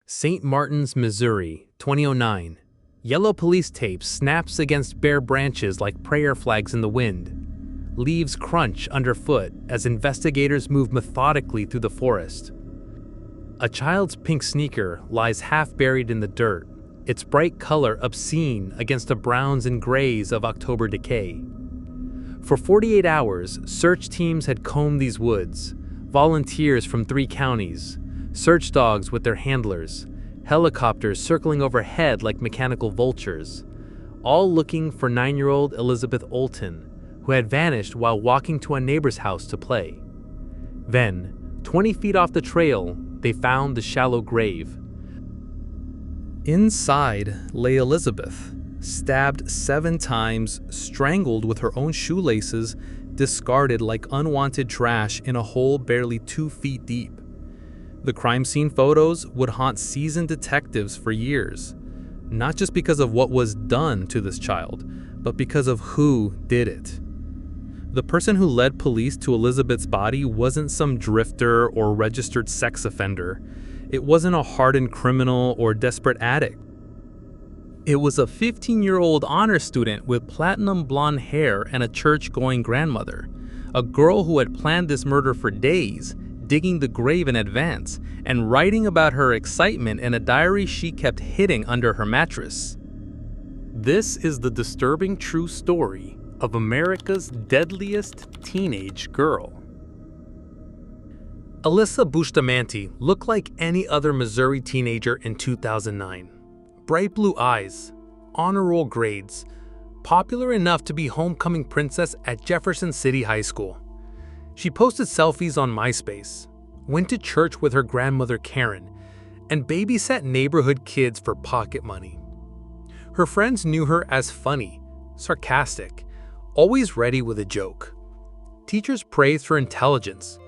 St. Martin's, Missouri, 2009. Yellow police tape snaps against bare branches like prayer flags in the wind. Leaves crunch underfoot as investigators move methodically through the forest. A child's pink sneaker lies half buried in the dirt, its bright color obscene against the browns and grays of October decay. For 48 hours, search teams had combed these woods. Volunteers from 3 counties, search dogs with their handlers, helicopters circling overhead like mechanical vultures, all looking for 9-year-old Elizabeth Olton, who had vanished while walking to a neighbor's house to play. Then, 20 feet off the trail, they found the shallow grave. Inside lay Elizabeth, stabbed 7 times, strangled with her own shoelaces, discarded like unwanted trash in a hole barely 2 feet deep. The crime scene photos would haunt seasoned detectives for years, not just because of what was done to this child, but because of who did it. The person who led police to Elizabeth's body wasn't some drifter or registered sex offender. It wasn't a hardened criminal or desperate addict. It was a 15-year-old honor student with platinum blonde hair and a church-going grandmother, a girl who had planned this murder for days, digging the grave in advance, and writing about her excitement in a diary she kept hiding under her mattress. This is the disturbing true story of America's deadliest teenage girl. Alyssa Bustamante looked like any other Missouri teenager in 2009. Bright blue eyes, honor roll grades, popular enough to be homecoming princess at Jefferson City High School. She posted selfies on MySpace, went to church with her grandmother Karen, and babysat neighborhood kids for pocket money. Her friends knew her as funny, sarcastic, always ready with a joke. Teachers praised her intelligence.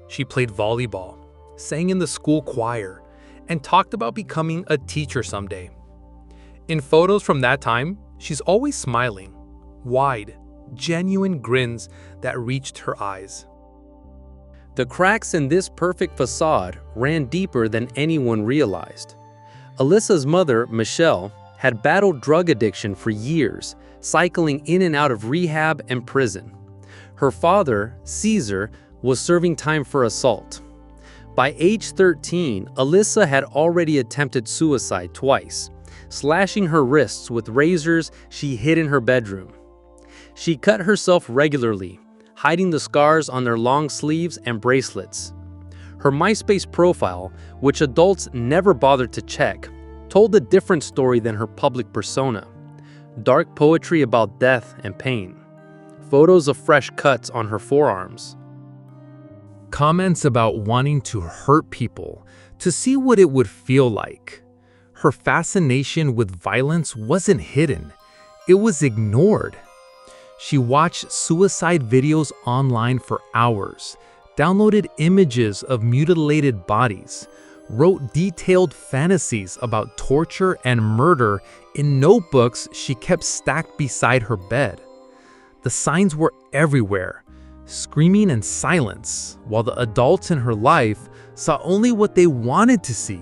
She played volleyball, sang in the school choir, and talked about becoming a teacher someday. In photos from that time, she's always smiling, wide, genuine grins that reached her eyes. The cracks in this perfect facade ran deeper than anyone realized. Alyssa's mother, Michelle, had battled drug addiction for years, cycling in and out of rehab and prison. Her father, Caesar, was serving time for assault. By age 13, Alyssa had already attempted suicide twice, slashing her wrists with razors she hid in her bedroom. She cut herself regularly, hiding the scars on their long sleeves and bracelets. Her MySpace profile, which adults never bothered to check, told a different story than her public persona. Dark poetry about death and pain. Photos of fresh cuts on her forearms. Comments about wanting to hurt people, to see what it would feel like. Her fascination with violence wasn't hidden. It was ignored. She watched suicide videos online for hours, downloaded images of mutilated bodies, wrote detailed fantasies about torture and murder in notebooks she kept stacked beside her bed. The signs were everywhere, screaming in silence, while the adults in her life saw only what they wanted to see.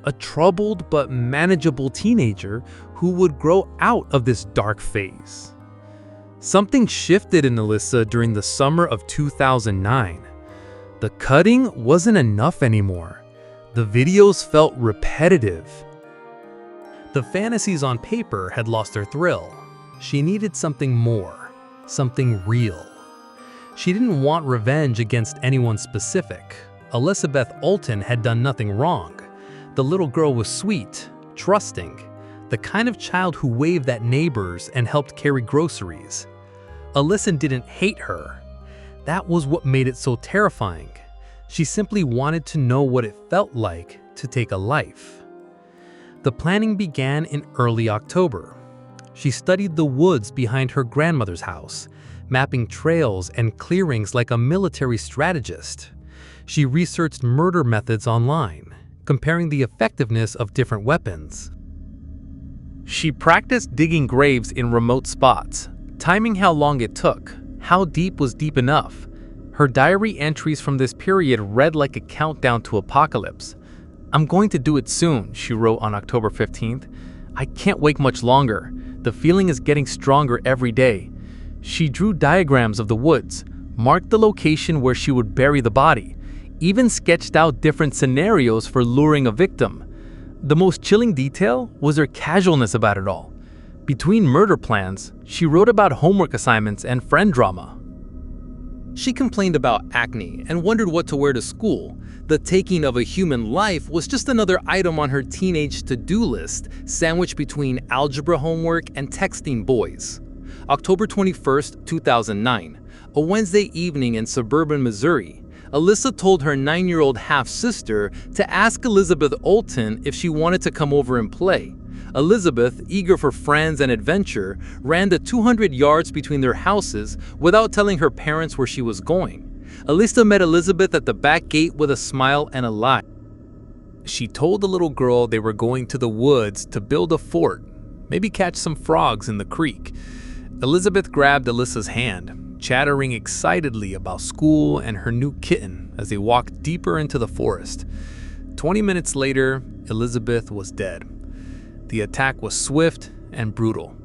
A troubled but manageable teenager who would grow out of this dark phase. Something shifted in Alyssa during the summer of 2009. The cutting wasn't enough anymore. The videos felt repetitive. The fantasies on paper had lost their thrill. She needed something more, something real. She didn't want revenge against anyone specific. Elizabeth Olton had done nothing wrong. The little girl was sweet, trusting, the kind of child who waved at neighbors and helped carry groceries. Alyssa didn't hate her. That was what made it so terrifying. She simply wanted to know what it felt like to take a life. The planning began in early October. She studied the woods behind her grandmother's house, mapping trails and clearings like a military strategist. She researched murder methods online, comparing the effectiveness of different weapons. She practiced digging graves in remote spots, timing how long it took, how deep was deep enough. Her diary entries from this period read like a countdown to apocalypse. "I'm going to do it soon," she wrote on October 15th. "I can't wait much longer. The feeling is getting stronger every day." She drew diagrams of the woods, marked the location where she would bury the body, even sketched out different scenarios for luring a victim. The most chilling detail was her casualness about it all. Between murder plans, she wrote about homework assignments and friend drama. She complained about acne and wondered what to wear to school. The taking of a human life was just another item on her teenage to-do list, sandwiched between algebra homework and texting boys. October 21st, 2009, a Wednesday evening in suburban Missouri, Alyssa told her 9-year-old half-sister to ask Elizabeth Olton if she wanted to come over and play. Elizabeth, eager for friends and adventure, ran the 200 yards between their houses without telling her parents where she was going. Alyssa met Elizabeth at the back gate with a smile and a lie. She told the little girl they were going to the woods to build a fort, maybe catch some frogs in the creek. Elizabeth grabbed Alyssa's hand, chattering excitedly about school and her new kitten as they walked deeper into the forest. 20 minutes later, Elizabeth was dead. The attack was swift and brutal.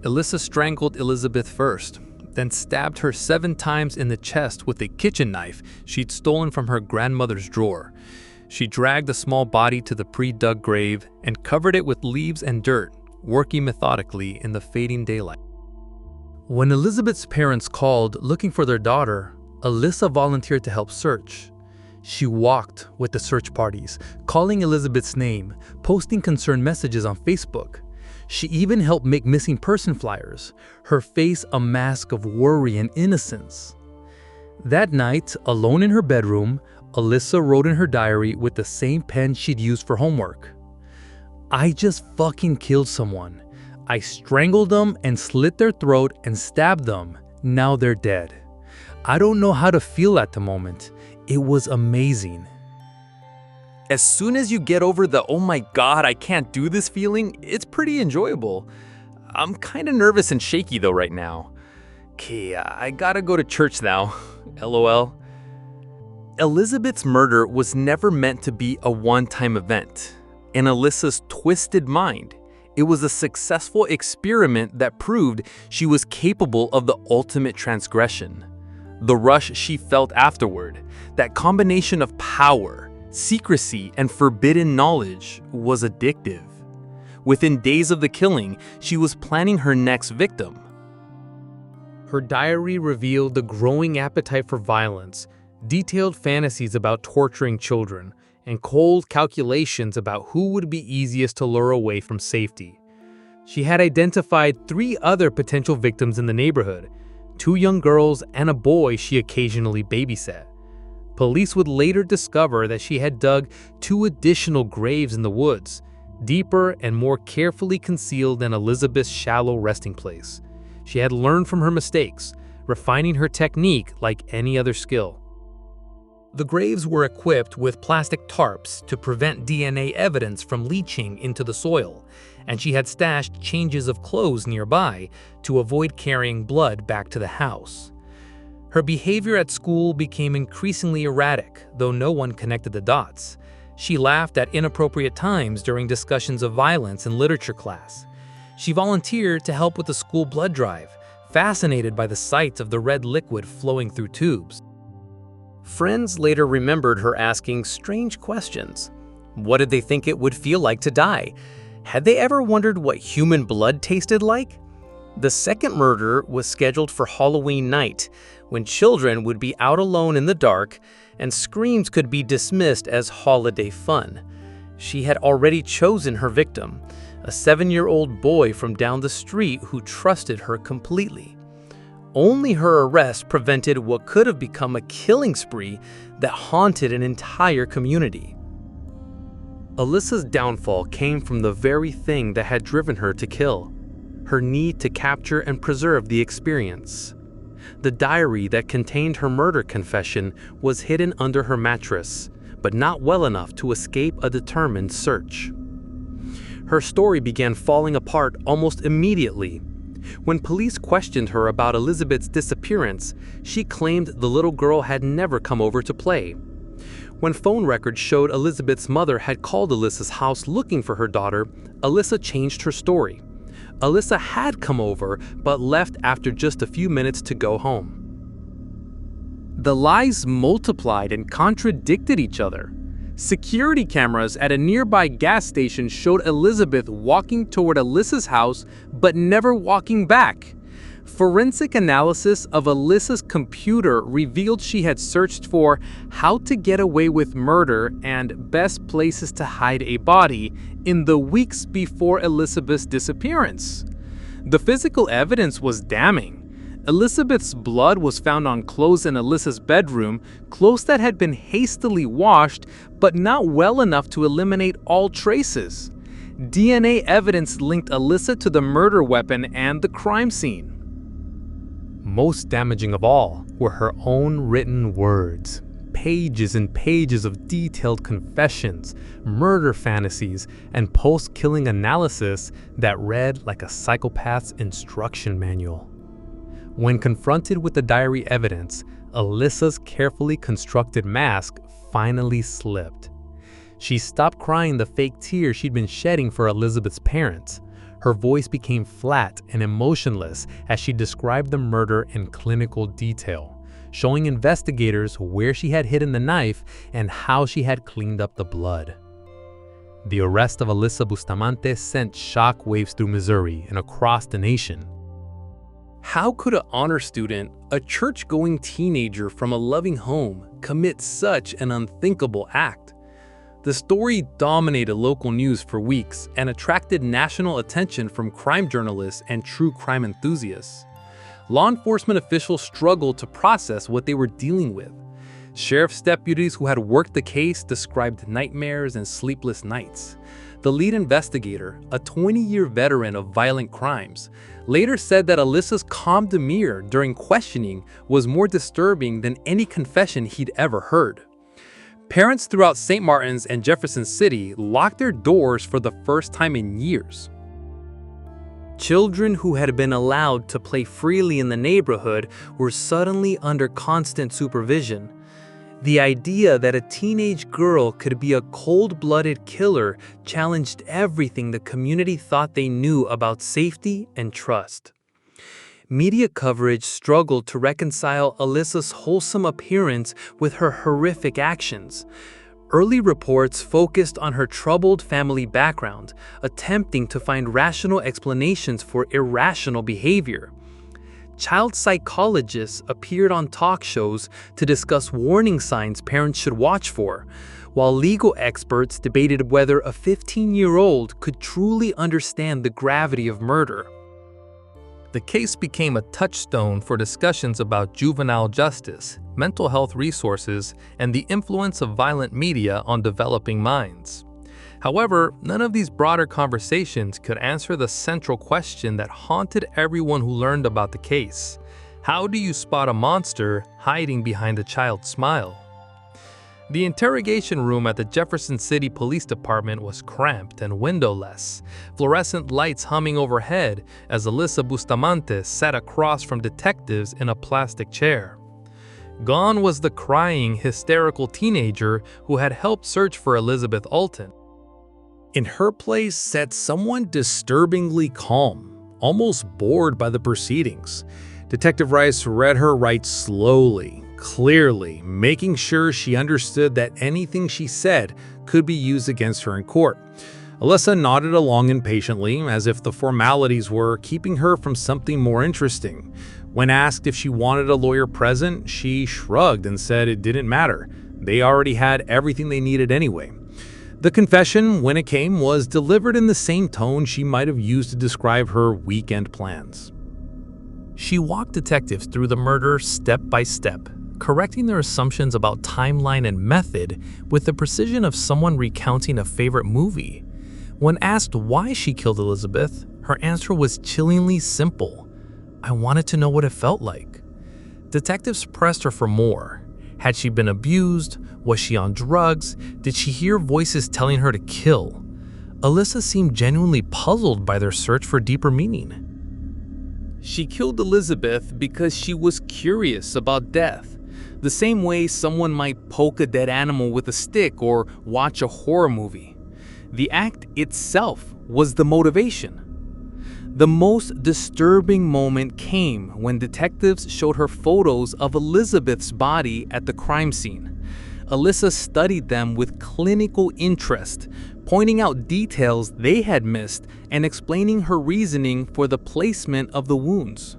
Alyssa strangled Elizabeth first, then stabbed her 7 times in the chest with a kitchen knife she'd stolen from her grandmother's drawer. She dragged the small body to the pre-dug grave and covered it with leaves and dirt, working methodically in the fading daylight. When Elizabeth's parents called looking for their daughter, Alyssa volunteered to help search. She walked with the search parties, calling Elizabeth's name, posting concerned messages on Facebook. She even helped make missing person flyers, her face a mask of worry and innocence. That night, alone in her bedroom, Alyssa wrote in her diary with the same pen she'd used for homework. "I just fucking killed someone. I strangled them and slit their throat and stabbed them. Now they're dead. I don't know how to feel at the moment. It was amazing." As soon as you get over the "oh my god, I can't do this" feeling, it's pretty enjoyable. I'm kinda nervous and shaky though right now. Okay, I gotta go to church now. LOL. Elizabeth's murder was never meant to be a one-time event. In Alyssa's twisted mind, it was a successful experiment that proved she was capable of the ultimate transgression. The rush she felt afterward, that combination of power, secrecy, and forbidden knowledge, was addictive. Within days of the killing, she was planning her next victim. Her diary revealed the growing appetite for violence, detailed fantasies about torturing children, and cold calculations about who would be easiest to lure away from safety. She had identified 3 other potential victims in the neighborhood, 2 young girls and a boy she occasionally babysat. Police would later discover that she had dug 2 additional graves in the woods, deeper and more carefully concealed than Elizabeth's shallow resting place. She had learned from her mistakes, refining her technique like any other skill. The graves were equipped with plastic tarps to prevent DNA evidence from leaching into the soil, and she had stashed changes of clothes nearby to avoid carrying blood back to the house. Her behavior at school became increasingly erratic, though no one connected the dots. She laughed at inappropriate times during discussions of violence in literature class. She volunteered to help with the school blood drive, fascinated by the sight of the red liquid flowing through tubes. Friends later remembered her asking strange questions. What did they think it would feel like to die? Had they ever wondered what human blood tasted like? The second murder was scheduled for Halloween night, when children would be out alone in the dark and screams could be dismissed as holiday fun. She had already chosen her victim, a 7-year-old boy from down the street who trusted her completely. Only her arrest prevented what could have become a killing spree that haunted an entire community. Alyssa's downfall came from the very thing that had driven her to kill: her need to capture and preserve the experience. The diary that contained her murder confession was hidden under her mattress, but not well enough to escape a determined search. Her story began falling apart almost immediately. When police questioned her about Elizabeth's disappearance, she claimed the little girl had never come over to play. When phone records showed Elizabeth's mother had called Alyssa's house looking for her daughter, Alyssa changed her story. Alyssa had come over, but left after just a few minutes to go home. The lies multiplied and contradicted each other. Security cameras at a nearby gas station showed Elizabeth walking toward Alyssa's house, but never walking back. Forensic analysis of Alyssa's computer revealed she had searched for how to get away with murder and best places to hide a body in the weeks before Elizabeth's disappearance. The physical evidence was damning. Elizabeth's blood was found on clothes in Alyssa's bedroom, clothes that had been hastily washed, but not well enough to eliminate all traces. DNA evidence linked Alyssa to the murder weapon and the crime scene. Most damaging of all were her own written words. Pages and pages of detailed confessions, murder fantasies, and post-killing analysis that read like a psychopath's instruction manual. When confronted with the diary evidence, Alyssa's carefully constructed mask finally slipped. She stopped crying the fake tears she'd been shedding for Elizabeth's parents. Her voice became flat and emotionless as she described the murder in clinical detail, showing investigators where she had hidden the knife and how she had cleaned up the blood. The arrest of Alyssa Bustamante sent shockwaves through Missouri and across the nation. How could an honor student, a church-going teenager from a loving home, commit such an unthinkable act? The story dominated local news for weeks and attracted national attention from crime journalists and true crime enthusiasts. Law enforcement officials struggled to process what they were dealing with. Sheriff's deputies who had worked the case described nightmares and sleepless nights. The lead investigator, a 20-year veteran of violent crimes, later said that Alyssa's calm demeanor during questioning was more disturbing than any confession he'd ever heard. Parents throughout St. Martin's and Jefferson City locked their doors for the first time in years. Children who had been allowed to play freely in the neighborhood were suddenly under constant supervision. The idea that a teenage girl could be a cold-blooded killer challenged everything the community thought they knew about safety and trust. Media coverage struggled to reconcile Alyssa's wholesome appearance with her horrific actions. Early reports focused on her troubled family background, attempting to find rational explanations for irrational behavior. Child psychologists appeared on talk shows to discuss warning signs parents should watch for, while legal experts debated whether a 15-year-old could truly understand the gravity of murder. The case became a touchstone for discussions about juvenile justice, mental health resources, and the influence of violent media on developing minds. However, none of these broader conversations could answer the central question that haunted everyone who learned about the case. How do you spot a monster hiding behind a child's smile? The interrogation room at the Jefferson City Police Department was cramped and windowless, fluorescent lights humming overhead as Alyssa Bustamante sat across from detectives in a plastic chair. Gone was the crying, hysterical teenager who had helped search for Elizabeth Alton. In her place sat someone disturbingly calm, almost bored by the proceedings. Detective Rice read her write slowly, clearly, making sure she understood that anything she said could be used against her in court. Alyssa nodded along impatiently, as if the formalities were keeping her from something more interesting. When asked if she wanted a lawyer present, she shrugged and said it didn't matter. They already had everything they needed anyway. The confession, when it came, was delivered in the same tone she might have used to describe her weekend plans. She walked detectives through the murder step by step, correcting their assumptions about timeline and method with the precision of someone recounting a favorite movie. When asked why she killed Elizabeth, her answer was chillingly simple. I wanted to know what it felt like. Detectives pressed her for more. Had she been abused? Was she on drugs? Did she hear voices telling her to kill? Alyssa seemed genuinely puzzled by their search for deeper meaning. She killed Elizabeth because she was curious about death. the same way someone might poke a dead animal with a stick or watch a horror movie. The act itself was the motivation. The most disturbing moment came when detectives showed her photos of Elizabeth's body at the crime scene. Alyssa studied them with clinical interest, pointing out details they had missed and explaining her reasoning for the placement of the wounds.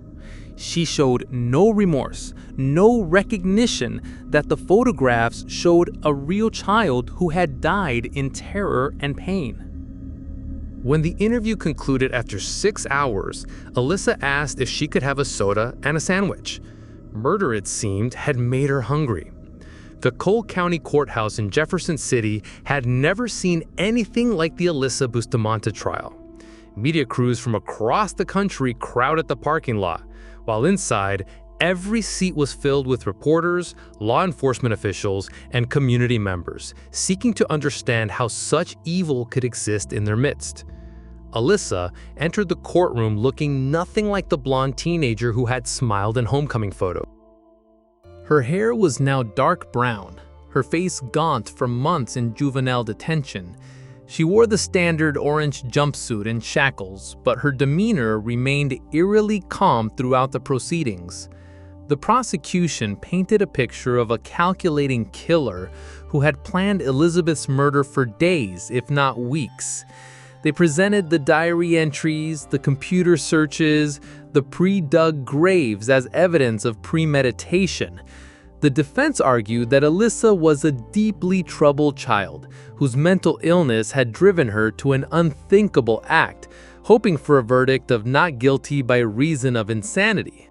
She showed no remorse, no recognition that the photographs showed a real child who had died in terror and pain. When the interview concluded after 6 hours, Alyssa asked if she could have a soda and a sandwich. Murder, it seemed, had made her hungry. The Cole County Courthouse in Jefferson City had never seen anything like the Alyssa Bustamante trial. Media crews from across the country crowded the parking lot, while inside, every seat was filled with reporters, law enforcement officials, and community members seeking to understand how such evil could exist in their midst. Alyssa entered the courtroom looking nothing like the blonde teenager who had smiled in homecoming photos. Her hair was now dark brown, her face gaunt from months in juvenile detention. She wore the standard orange jumpsuit and shackles, but her demeanor remained eerily calm throughout the proceedings. The prosecution painted a picture of a calculating killer who had planned Elizabeth's murder for days, if not weeks. They presented the diary entries, the computer searches, the pre-dug graves as evidence of premeditation. The defense argued that Alyssa was a deeply troubled child whose mental illness had driven her to an unthinkable act, hoping for a verdict of not guilty by reason of insanity.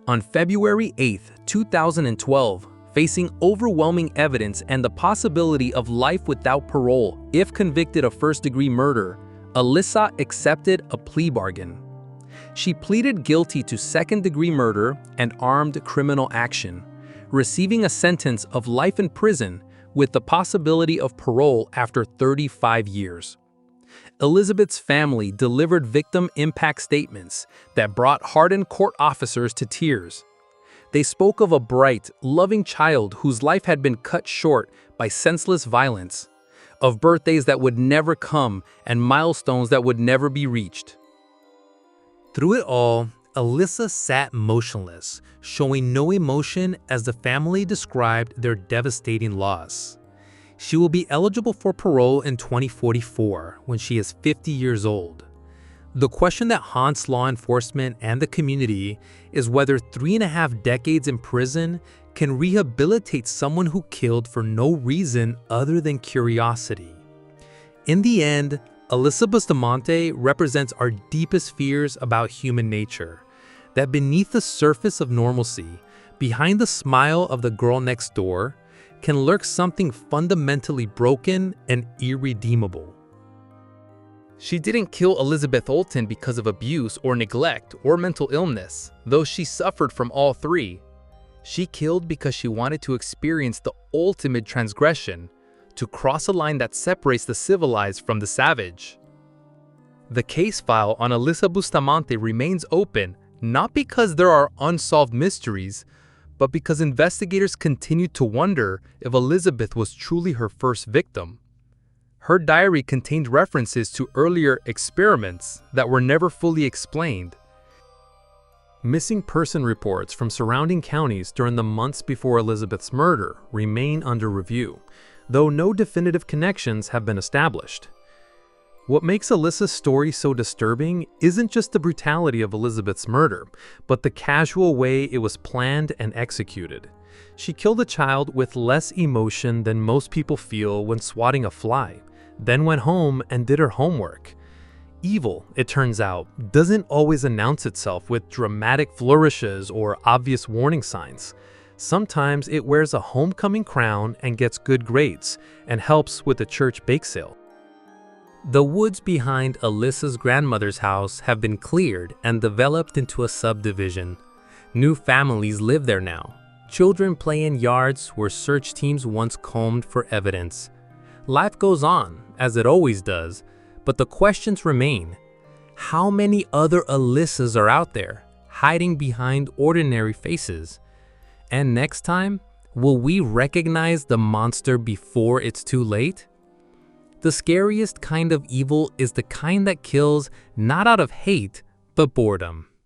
On February 8, 2012, facing overwhelming evidence and the possibility of life without parole if convicted of first-degree murder, Alyssa accepted a plea bargain. She pleaded guilty to second-degree murder and armed criminal action, receiving a sentence of life in prison with the possibility of parole after 35 years. Elizabeth's family delivered victim impact statements that brought hardened court officers to tears. They spoke of a bright, loving child whose life had been cut short by senseless violence, of birthdays that would never come and milestones that would never be reached. Through it all, Alyssa sat motionless, showing no emotion as the family described their devastating loss. She will be eligible for parole in 2044 when she is 50 years old. The question that haunts law enforcement and the community is whether 3.5 decades in prison can rehabilitate someone who killed for no reason other than curiosity. In the end, Alyssa Bustamante represents our deepest fears about human nature, that beneath the surface of normalcy, behind the smile of the girl next door, can lurk something fundamentally broken and irredeemable. She didn't kill Elizabeth Olten because of abuse or neglect or mental illness, though she suffered from all three. She killed because she wanted to experience the ultimate transgression, to cross a line that separates the civilized from the savage. The case file on Alyssa Bustamante remains open, not because there are unsolved mysteries, but because investigators continue to wonder if Elizabeth was truly her first victim. Her diary contained references to earlier experiments that were never fully explained. Missing person reports from surrounding counties during the months before Elizabeth's murder remain under review, though no definitive connections have been established. What makes Alyssa's story so disturbing isn't just the brutality of Elizabeth's murder, but the casual way it was planned and executed. She killed a child with less emotion than most people feel when swatting a fly, then went home and did her homework. Evil, it turns out, doesn't always announce itself with dramatic flourishes or obvious warning signs. Sometimes it wears a homecoming crown and gets good grades, and helps with the church bake sale. The woods behind Alyssa's grandmother's house have been cleared and developed into a subdivision. New families live there now. Children play in yards where search teams once combed for evidence. Life goes on, as it always does, but the questions remain. How many other Alyssas are out there, hiding behind ordinary faces? And next time, will we recognize the monster before it's too late? The scariest kind of evil is the kind that kills not out of hate, but boredom.